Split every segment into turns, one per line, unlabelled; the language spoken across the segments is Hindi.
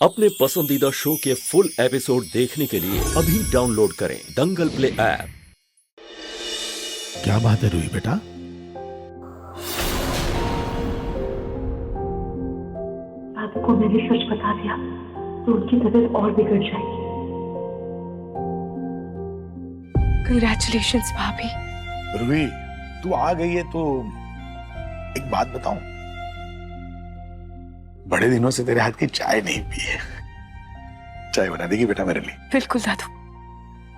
अपने पसंदीदा शो के फुल एपिसोड देखने के लिए अभी डाउनलोड करें दंगल प्ले ऐप।
क्या बात है रूही बेटा?
दादू को मैंने सच बता दिया तो उनकी तबीयत और बिगड़ जाएगी।
कंग्रेचुलेशंस भाभी।
रूही तू आ गई है तो एक बात बताऊं, बड़े दिनों से तेरे हाथ की चाय नहीं पी है। चाय बना देगी बेटा मेरे लिए?
बिल्कुल दादू,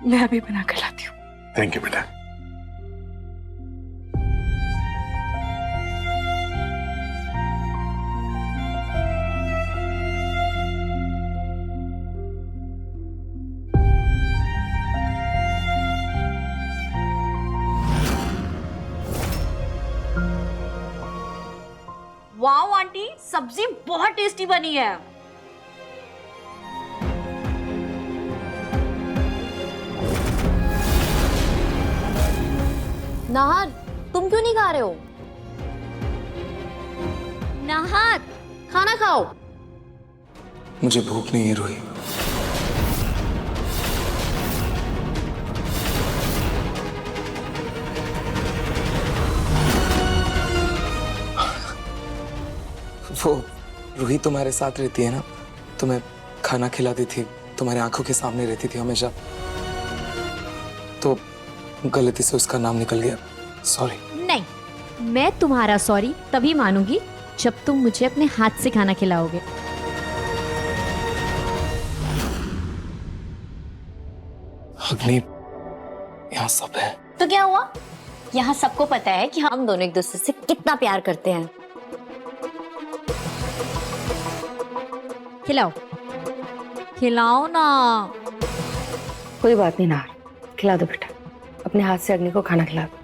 मैं अभी बना कर लाती हूँ।
थैंक यू बेटा।
वाओ आंटी, सब्जी बहुत टेस्टी बनी है।
नाहर, तुम क्यों नहीं खा रहे हो?
नाहर,
खाना खाओ।
मुझे भूख नहीं है रूही। वो रूही तुम्हारे साथ रहती है ना, तुम्हें खाना खिलाती थी, तुम्हारी आंखों के सामने रहती थी हमेशा, तो गलती से उसका नाम निकल गया। सॉरी।
नहीं, मैं तुम्हारा सॉरी तभी मानूंगी जब तुम मुझे अपने हाथ से खाना खिलाओगे।
अग्नि, यहाँ सब है।
तो क्या हुआ? यहाँ सबको पता है कि हम दोनों एक दूसरे से कितना प्यार करते हैं। खिलाओ, खिलाओ ना।
कोई बात नहीं नार, खिला दो बेटा, अपने हाथ से अग्नि को खाना खिला दो।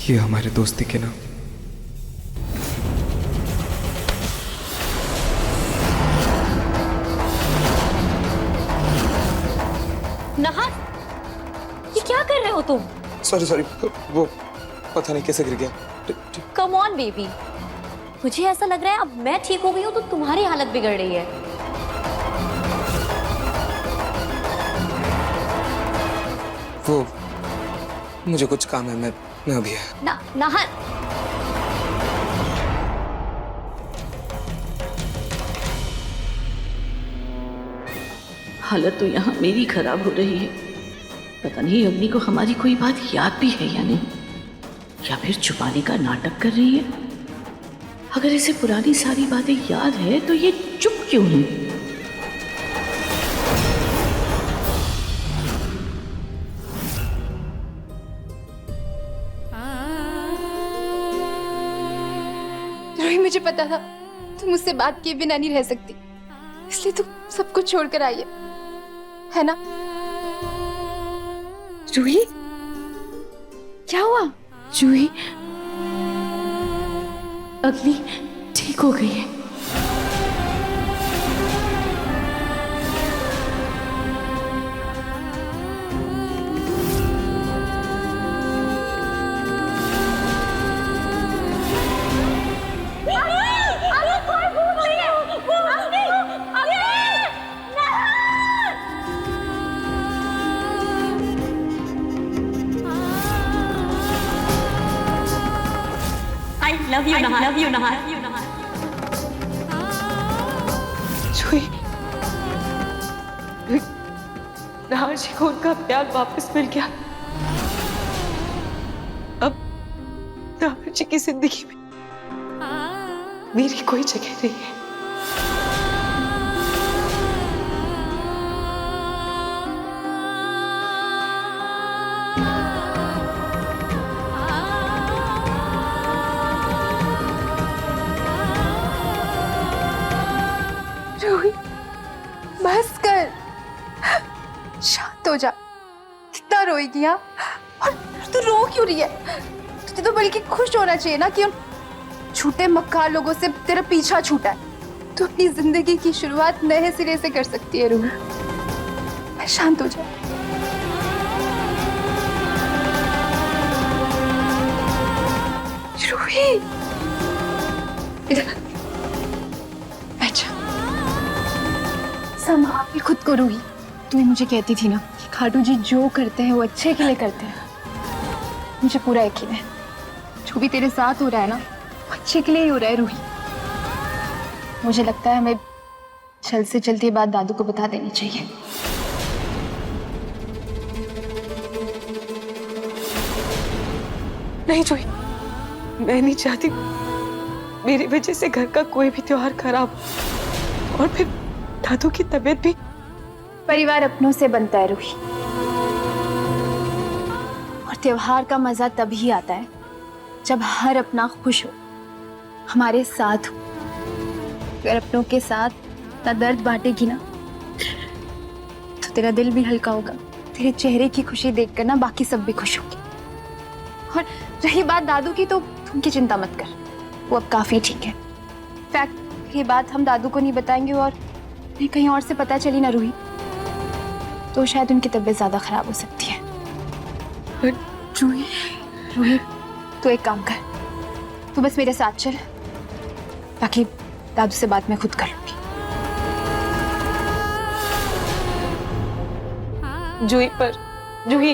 ये हमारे दोस्ती के नाम।
नाहर, ये क्या कर रहे हो तुम?
सॉरी, वो पता नहीं कैसे गिर गया।
कम ऑन बेबी, मुझे ऐसा लग रहा है अब मैं ठीक हो गई हूँ तो तुम्हारी हालत बिगड़ रही है।
वो मुझे कुछ काम है, मैं अभी है।
नाहर,
हालत तो यहाँ मेरी खराब हो रही है। पता नहीं अग्नि को हमारी कोई बात याद भी है या नहीं, या फिर छुपाने का नाटक कर रही है। अगर इसे पुरानी सारी बातें याद है तो ये चुप क्यों है?
रूही, मुझे पता था तुम मुझसे बात किए बिना नहीं रह सकती, इसलिए तुम सब कुछ छोड़कर आई है ना? रूही, क्या हुआ? रूही, अग्नि ठीक हो गई है।
Love you Nahar, love you नहार।
नाहर जी को उनका प्यार वापस मिल गया। अब नाहर जी की जिंदगी में मेरी कोई जगह नहीं है। रूही, बस कर, शांत हो जा। कितना रोएगी? और तू रो क्यों रही है? तुझे तो बल्कि खुश होना चाहिए ना कि झूठे मक्कार लोगों से तेरा पीछा छूटा है तो अपनी जिंदगी की शुरुआत नए सिरे से कर सकती है रूही। शांत हो जा। रूही इधर अच्छा संभाल खुद को रूही। तू ही मुझे कहती थी ना कि खाटू जी जो करते हैं वो अच्छे के लिए करते हैं। मुझे पूरा यकीन है जो भी तेरे साथ हो रहा है ना वो अच्छे के लिए ही हो रहा है रूही। मुझे लगता है हमें जल्द से जल्द ये बात दादू को बता देनी चाहिए।
नहीं जोई, मैं नहीं चाहती मेरी वजह से घर का कोई भी त्योहार खराब हो। और फिर दादू की तबीयत भी।
परिवार अपनों से बनता है रूही, और त्योहार का मजा तभी आता है जब हर अपना खुश हो, हमारे साथ हो। अगर अपनों के साथ ना दर्द बांटेगी ना तो तेरा दिल भी हल्का होगा। तेरे चेहरे की खुशी देखकर ना बाकी सब भी खुश होंगे। और रही बात दादू की तो उनकी चिंता मत कर, वो अब काफी ठीक है। फैक्ट ये बात हम दादू को नहीं बताएंगे और कहीं और से पता चली ना रूही तो शायद उनकी तबीयत ज्यादा खराब हो सकती है। रूही रूही तू एक काम कर, तू बस मेरे साथ चल, बाकी दादू से बात मैं खुद कर लूंगी।
जूही पर जूही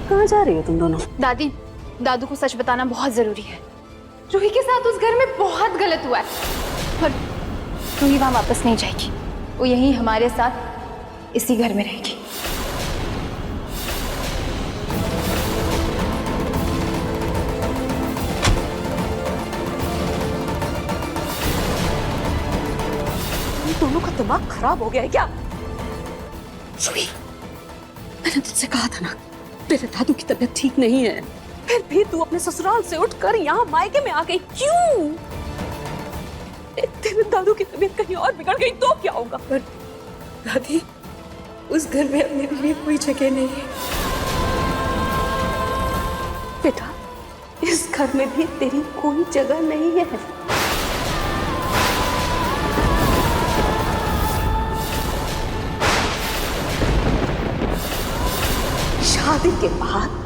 कहाँ जा रही हो तुम दोनों?
दादी दादू को सच बताना बहुत जरूरी है। रूही के साथ उस घर में बहुत गलत हुआ है और रूही वहां वापस नहीं जाएगी। वो यहीं हमारे साथ इसी घर में रहेगी।
दोनों का दिमाग खराब हो गया है क्या?
रूही, मैंने तुझसे कहा था ना तेरे दादू की तबीयत ठीक नहीं है।
फिर भी तू अपने ससुराल से उठकर यहाँ मायके में आ गई क्यों? तेरे दादू की तबीयत कहीं और बिगड़ गई तो क्या होगा?
पर दादी, उस घर में अब मेरे लिए कोई जगह नहीं है।
बेटा, इस घर में भी तेरी कोई जगह नहीं है। शादी के बाद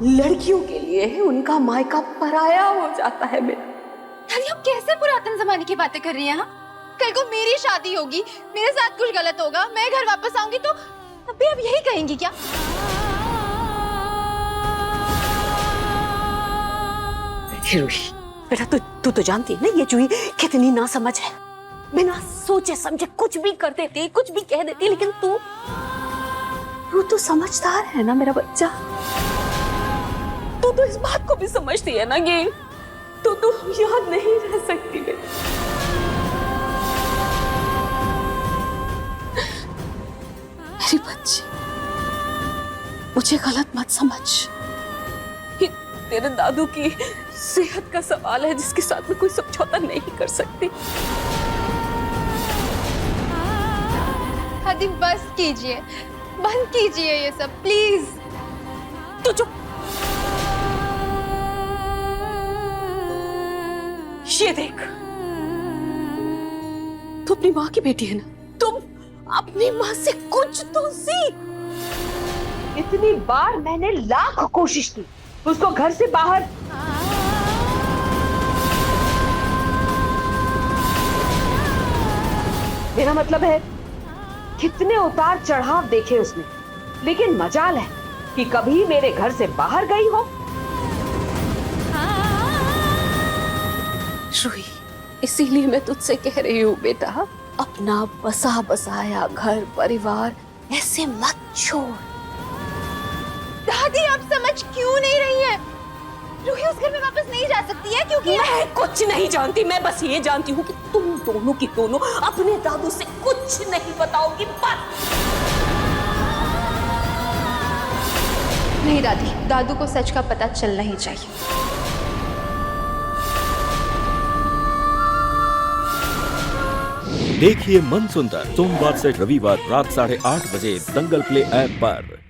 लड़कियों के लिए उनका मायका पराया हो जाता है बेटा।
दादी आप कैसे पुरातन जमाने की बातें कर रही हैं? हाँ? कल को मेरी शादी होगी, मेरे साथ कुछ गलत होगा, मैं घर वापस आऊंगी तो तब भी आप यही कहेंगी क्या?
रूही, बेटा तू तो जानती है ना ये जूही कितनी नासमझ है।
बिना सोचे समझे कुछ भी कर देती, कुछ भी कह देती, लेकिन तू तो समझदार है ना मेरा बच्चा। तू तो इस बात को भी समझती है ना कि तू यहाँ नहीं रह सकती बेटा।
मेरी बच्ची, मुझे गलत मत समझ।
ये तेरे दादू की सेहत का सवाल है जिसके साथ में कोई समझौता नहीं कर सकती।
दादी बस कीजिए, बंद कीजिए ये सब प्लीज।
तू चुप। ये देख, तू अपनी माँ की बेटी है ना, तुम अपनी माँ से कुछ तो सीख।
इतनी बार मैंने लाख कोशिश की उसको घर से बाहर। मेरा मतलब है कितने उतार चढ़ाव देखे उसने, लेकिन मजाल है कि कभी मेरे घर से बाहर गई हो।
रूही, इसीलिए मैं तुझसे कह रही हूँ बेटा, अपना बसा बसाया घर परिवार ऐसे मत छोड़।
दादी आप समझ क्यों नहीं रही हैं? रूही उस घर में वापस नहीं जा सकती है क्योंकि
मैं कुछ नहीं जानती। मैं बस ये जानती हूँ कि तुम दोनों की दोनों अपने दादू से कुछ नहीं बताओगी। बस
नहीं दादी, दादू को सच का पता चलना ही चाहिए।
देखिए मन सुंदर सोमवार से रविवार रात 8:30 बजे दंगल प्ले ऐप पर।